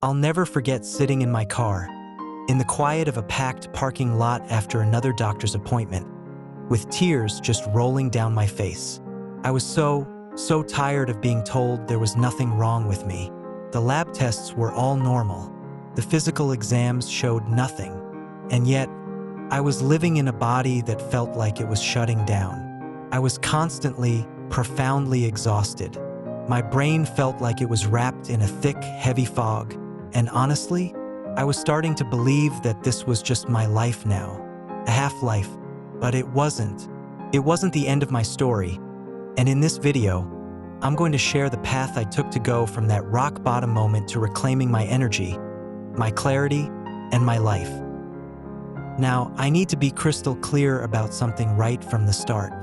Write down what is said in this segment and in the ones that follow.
I'll never forget sitting in my car, in the quiet of a packed parking lot after another doctor's appointment, with tears just rolling down my face. I was so tired of being told there was nothing wrong with me. The lab tests were all normal. The physical exams showed nothing. And yet, I was living in a body that felt like it was shutting down. I was constantly, profoundly exhausted. My brain felt like it was wrapped in a thick, heavy fog. And honestly, I was starting to believe that this was just my life now, a half-life. But it wasn't. It wasn't the end of my story. And in this video, I'm going to share the path I took to go from that rock-bottom moment to reclaiming my energy, my clarity, and my life. Now, I need to be crystal clear about something right from the start.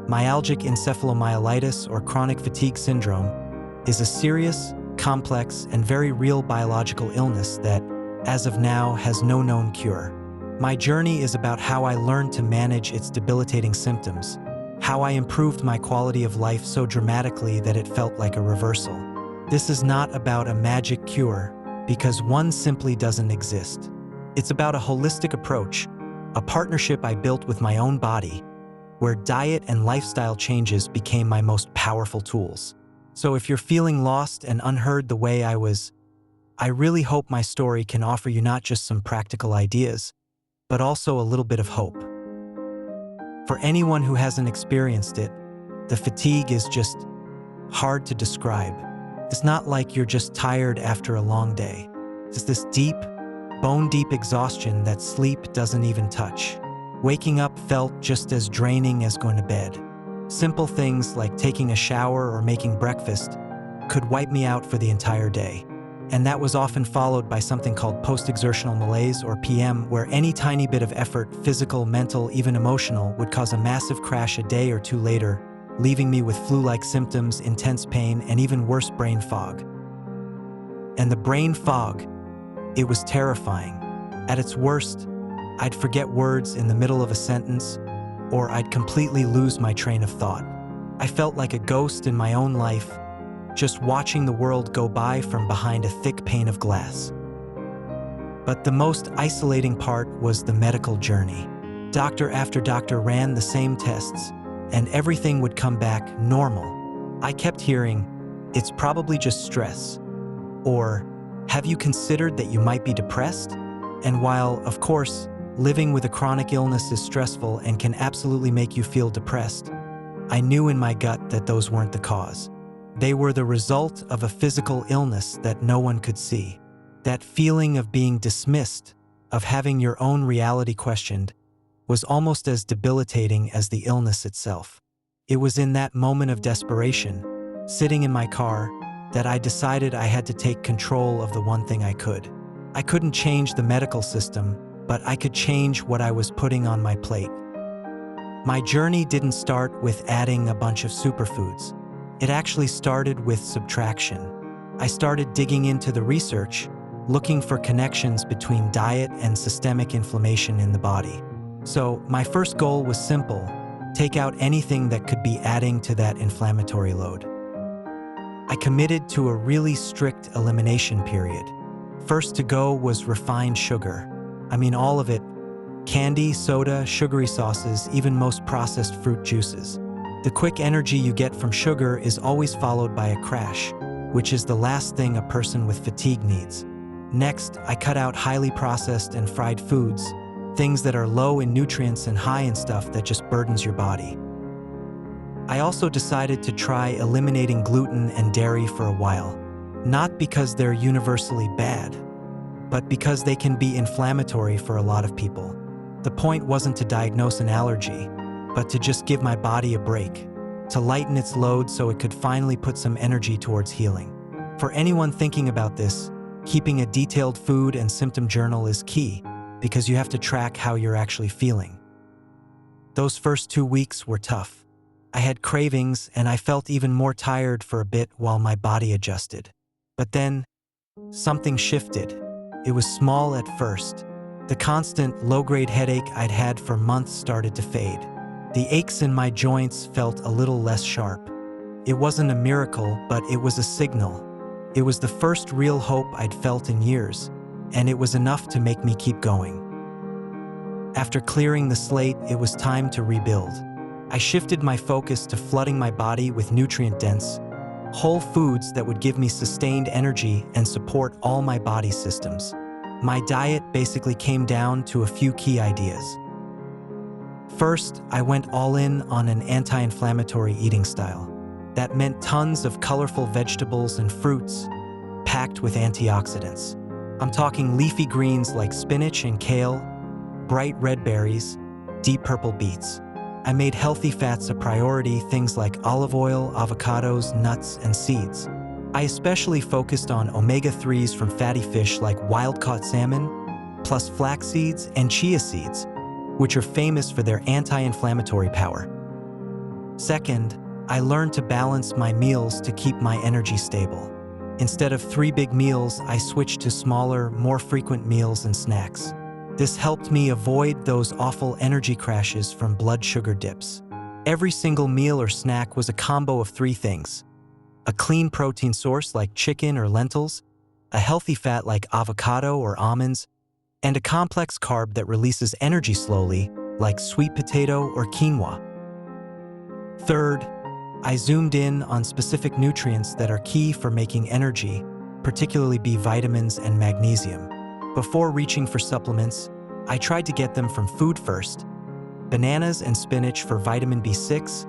Myalgic encephalomyelitis, or chronic fatigue syndrome, is a serious, complex, and very real biological illness that, as of now, has no known cure. My journey is about how I learned to manage its debilitating symptoms, how I improved my quality of life so dramatically that it felt like a reversal. This is not about a magic cure, because one simply doesn't exist. It's about a holistic approach, a partnership I built with my own body, where diet and lifestyle changes became my most powerful tools. So if you're feeling lost and unheard the way I was, I really hope my story can offer you not just some practical ideas, but also a little bit of hope. For anyone who hasn't experienced it, the fatigue is just hard to describe. It's not like you're just tired after a long day. It's this deep, bone-deep exhaustion that sleep doesn't even touch. Waking up felt just as draining as going to bed. Simple things like taking a shower or making breakfast could wipe me out for the entire day. And that was often followed by something called post-exertional malaise, or PM, where any tiny bit of effort, physical, mental, even emotional, would cause a massive crash a day or two later, leaving me with flu-like symptoms, intense pain, and even worse, brain fog. And the brain fog, it was terrifying. At its worst, I'd forget words in the middle of a sentence, or I'd completely lose my train of thought. I felt like a ghost in my own life, just watching the world go by from behind a thick pane of glass. But the most isolating part was the medical journey. Doctor after doctor ran the same tests, and everything would come back normal. I kept hearing, "It's probably just stress," or "Have you considered that you might be depressed?" And while, of course, living with a chronic illness is stressful and can absolutely make you feel depressed, I knew in my gut that those weren't the cause. They were the result of a physical illness that no one could see. That feeling of being dismissed, of having your own reality questioned, was almost as debilitating as the illness itself. It was in that moment of desperation, sitting in my car, that I decided I had to take control of the one thing I could. I couldn't change the medical system, but I could change what I was putting on my plate. My journey didn't start with adding a bunch of superfoods. It actually started with subtraction. I started digging into the research, looking for connections between diet and systemic inflammation in the body. So my first goal was simple: take out anything that could be adding to that inflammatory load. I committed to a really strict elimination period. First to go was refined sugar. I mean, all of it: candy, soda, sugary sauces, even most processed fruit juices. The quick energy you get from sugar is always followed by a crash, which is the last thing a person with fatigue needs. Next, I cut out highly processed and fried foods, things that are low in nutrients and high in stuff that just burdens your body. I also decided to try eliminating gluten and dairy for a while, not because they're universally bad, but because they can be inflammatory for a lot of people. The point wasn't to diagnose an allergy, but to just give my body a break, to lighten its load so it could finally put some energy towards healing. For anyone thinking about this, keeping a detailed food and symptom journal is key, because you have to track how you're actually feeling. Those first 2 weeks were tough. I had cravings, and I felt even more tired for a bit while my body adjusted. But then, something shifted. It was small at first. The constant low-grade headache I'd had for months started to fade. The aches in my joints felt a little less sharp. It wasn't a miracle, but it was a signal. It was the first real hope I'd felt in years, and it was enough to make me keep going. After clearing the slate, it was time to rebuild. I shifted my focus to flooding my body with nutrient-dense, whole foods that would give me sustained energy and support all my body systems. My diet basically came down to a few key ideas. First, I went all in on an anti-inflammatory eating style. That meant tons of colorful vegetables and fruits, packed with antioxidants. I'm talking leafy greens like spinach and kale, bright red berries, deep purple beets. I made healthy fats a priority, things like olive oil, avocados, nuts, and seeds. I especially focused on omega-3s from fatty fish like wild-caught salmon, plus flax seeds and chia seeds, which are famous for their anti-inflammatory power. Second, I learned to balance my meals to keep my energy stable. Instead of 3 big meals, I switched to smaller, more frequent meals and snacks. This helped me avoid those awful energy crashes from blood sugar dips. Every single meal or snack was a combo of 3 things: a clean protein source like chicken or lentils, a healthy fat like avocado or almonds, and a complex carb that releases energy slowly like sweet potato or quinoa. Third, I zoomed in on specific nutrients that are key for making energy, particularly B vitamins and magnesium. Before reaching for supplements, I tried to get them from food first: bananas and spinach for vitamin B6,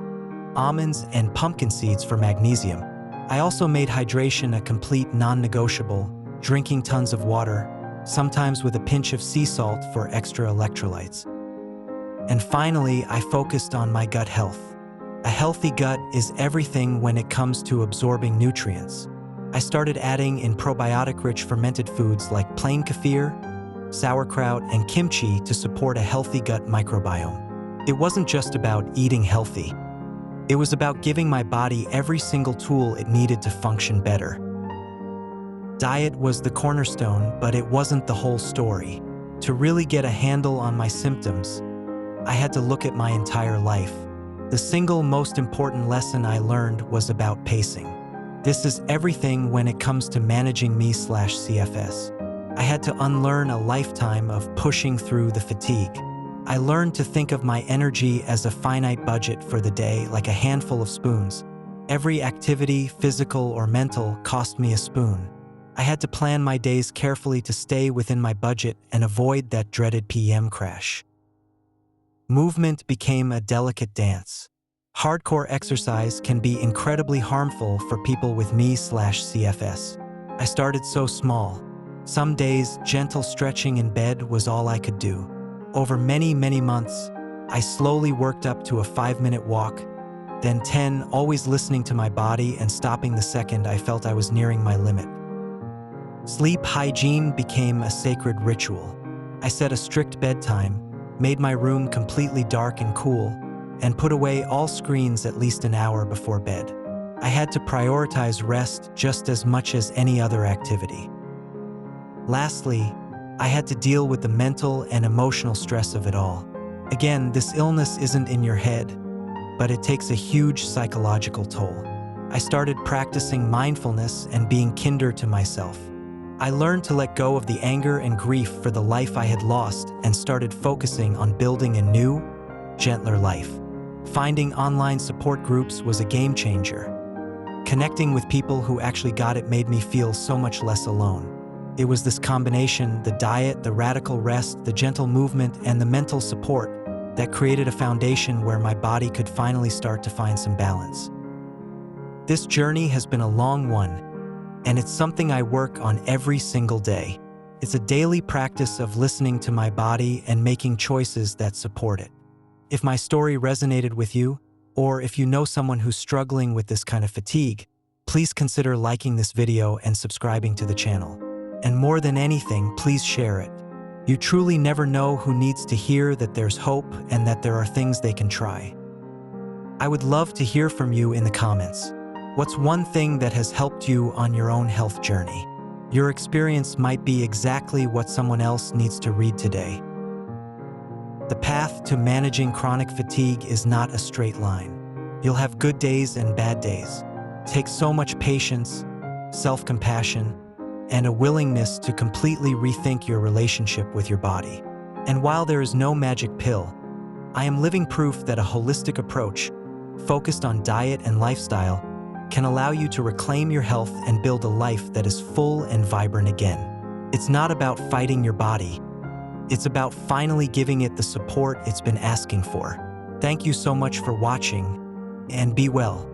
almonds and pumpkin seeds for magnesium. I also made hydration a complete non-negotiable, drinking tons of water, sometimes with a pinch of sea salt for extra electrolytes. And finally, I focused on my gut health. A healthy gut is everything when it comes to absorbing nutrients. I started adding in probiotic-rich fermented foods like plain kefir, sauerkraut, and kimchi to support a healthy gut microbiome. It wasn't just about eating healthy. It was about giving my body every single tool it needed to function better. Diet was the cornerstone, but it wasn't the whole story. To really get a handle on my symptoms, I had to look at my entire life. The single most important lesson I learned was about pacing. This is everything when it comes to managing me/CFS. I had to unlearn a lifetime of pushing through the fatigue. I learned to think of my energy as a finite budget for the day, like a handful of spoons. Every activity, physical or mental, cost me a spoon. I had to plan my days carefully to stay within my budget and avoid that dreaded PM crash. Movement became a delicate dance. Hardcore exercise can be incredibly harmful for people with me/CFS. I started so small. Some days, gentle stretching in bed was all I could do. Over many months, I slowly worked up to a 5-minute walk, then 10, always listening to my body and stopping the second I felt I was nearing my limit. Sleep hygiene became a sacred ritual. I set a strict bedtime, made my room completely dark and cool, and put away all screens at least an hour before bed. I had to prioritize rest just as much as any other activity. Lastly, I had to deal with the mental and emotional stress of it all. Again, this illness isn't in your head, but it takes a huge psychological toll. I started practicing mindfulness and being kinder to myself. I learned to let go of the anger and grief for the life I had lost and started focusing on building a new, gentler life. Finding online support groups was a game changer. Connecting with people who actually got it made me feel so much less alone. It was this combination, the diet, the radical rest, the gentle movement, and the mental support, that created a foundation where my body could finally start to find some balance. This journey has been a long one, and it's something I work on every single day. It's a daily practice of listening to my body and making choices that support it. If my story resonated with you, or if you know someone who's struggling with this kind of fatigue, please consider liking this video and subscribing to the channel. And more than anything, please share it. You truly never know who needs to hear that there's hope and that there are things they can try. I would love to hear from you in the comments. What's one thing that has helped you on your own health journey? Your experience might be exactly what someone else needs to read today. The path to managing chronic fatigue is not a straight line. You'll have good days and bad days. Take so much patience, self-compassion, and a willingness to completely rethink your relationship with your body. And while there is no magic pill, I am living proof that a holistic approach, focused on diet and lifestyle, can allow you to reclaim your health and build a life that is full and vibrant again. It's not about fighting your body. It's about finally giving it the support it's been asking for. Thank you so much for watching, and be well.